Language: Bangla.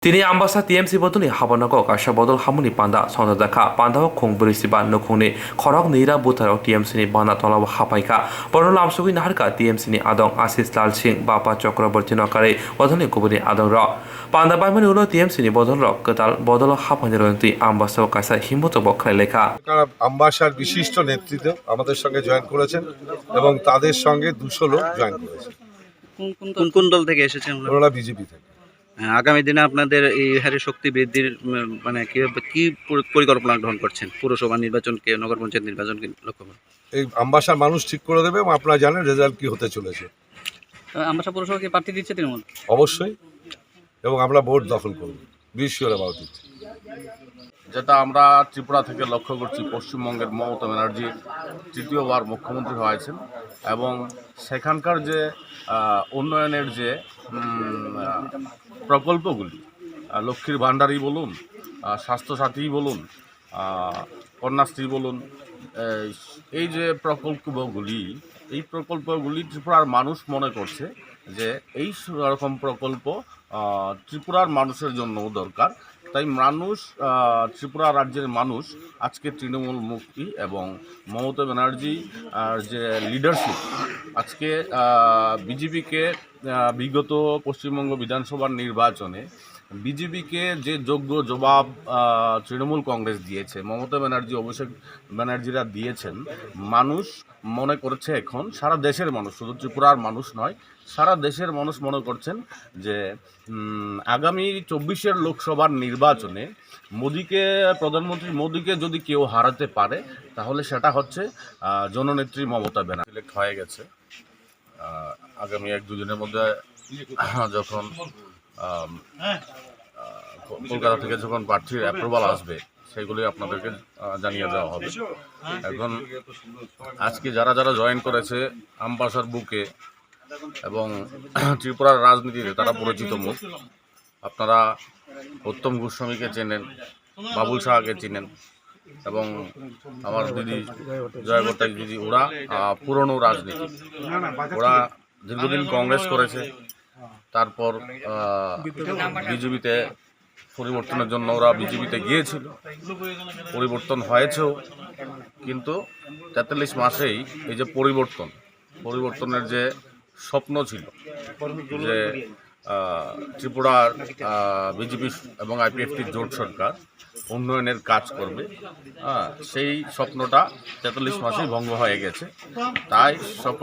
Tini ambasa TMC Bodol Habanako Kasha Bodol Hapmani Panda Sonda Daka Panda Khongbrisi Siba Nokone Khorok Nira Butaro TMC ni Bana Tola Hapaika Bodol Amsugi Naharka TMC ni Adong Asis Lal Singh Bapa Chakraborty Nokare Bodol Kubuni Adong Ro Panda Baimani Ulo TMC ni Bodol Ro Kwtal Bodol Hapmani Ronti ambasa Kasa Himbtok Khwlaikha আম্বাসার বিশিষ্ট নেতৃত্ব আমাদের সঙ্গে জয়েন করেছেন এবং তাদের সঙ্গে 200 লোক জয়েন করেছে। কোন কোন দল থেকে এসেছেন? ওরা বিজেপি থেকে। আগামী দিনে আপনাদের এই হারে শক্তি বৃদ্ধির মানে কি পরিকল্পনা গ্রহণ করছেন? পুরসভা নির্বাচনকে, নগর পঞ্চায়েত নির্বাচনকে লক্ষ্য করে এই আম্বাসার মানুষ ঠিক করে দেবে এবং আপনারা জানেন রেজাল্ট কি হতে চলেছে। আম্বাসা পুরসভাকে প্রার্থী দিচ্ছে তৃণমূল? অবশ্যই, এবং আমরা ভোট দখল করব। বিশ্বর অ্যাবাউট ইট। যেটা আমরা ত্রিপুরা থেকে লক্ষ্য করছি, পশ্চিমবঙ্গের মমতা ব্যানার্জি তৃতীয়বার মুখ্যমন্ত্রী হয়েছেন এবং সেখানকার যে উন্নয়নের যে প্রকল্পগুলি, লক্ষ্মীর ভাণ্ডারই বলুন, স্বাস্থ্যসাথী বলুন, কন্যাশ্রী বলুন, এই যে প্রকল্পগুলি ত্রিপুরার মানুষ মনে করছে যে এই রকম প্রকল্প ত্রিপুরার মানুষের জন্যও দরকার। তাই ত্রিপুরা রাজ্যের মানুষ আজকে তৃণমূল মুক্তি এবং মমতা ব্যানার্জি যে লিডারশিপ, আজকে বিজেপিকে বিগত পশ্চিমবঙ্গ বিধানসভার নির্বাচনে বিজেপিকে যে যোগ্য জবাব তৃণমূল কংগ্রেস দিয়েছে, মমতা ব্যানার্জি, অভিষেক ব্যানার্জিরা দিয়েছেন, মানুষ মনে করছে এখন, সারা দেশের মানুষ, শুধু ত্রিপুরার মানুষ নয়, সারা দেশের মানুষ মনে করছেন যে আগামী 24-এর লোকসভার নির্বাচনে প্রধানমন্ত্রী মোদিকে যদি কেউ হারাতে পারে তাহলে সেটা হচ্ছে জননেত্রী মমতা ব্যানার্জি। সিলেক্ট হয়ে গেছে, আগামী 1-2 দিনের মধ্যে যখন কলকাতা থেকে যখন প্রার্থীর অ্যাপ্রুভাল আসবে সেগুলি আপনাদেরকে জানিয়ে দেওয়া হবে। এখন আজকে যারা যারা জয়েন করেছে আম্বাসার বুকে এবং ত্রিপুরার রাজনীতিতে, তারা পরিচিত মুখ। আপনারা উত্তম গোস্বামীকে চেনেন, বাবুল শাহকে চিনেন এবং আমার দিদি জয়বর্তাই দিদি, ওরা পুরনো রাজনীতি, ওরা দীর্ঘদিন কংগ্রেস করেছে, তারপর বিজেপিতে পরিবর্তনের জন্য ওরা বিজেপিতে গিয়েছিল, পরিবর্তন হয়েছেও, কিন্তু 43 মাসেই এই যে পরিবর্তনের যে স্বপ্ন ছিল যে ত্রিপুরার বিজেপি এবং আইপিএফটির জোট সরকার উন্নয়নের কাজ করবে, সেই স্বপ্নটা 43 মাসেই ভঙ্গ হয়ে গেছে। তাই সকল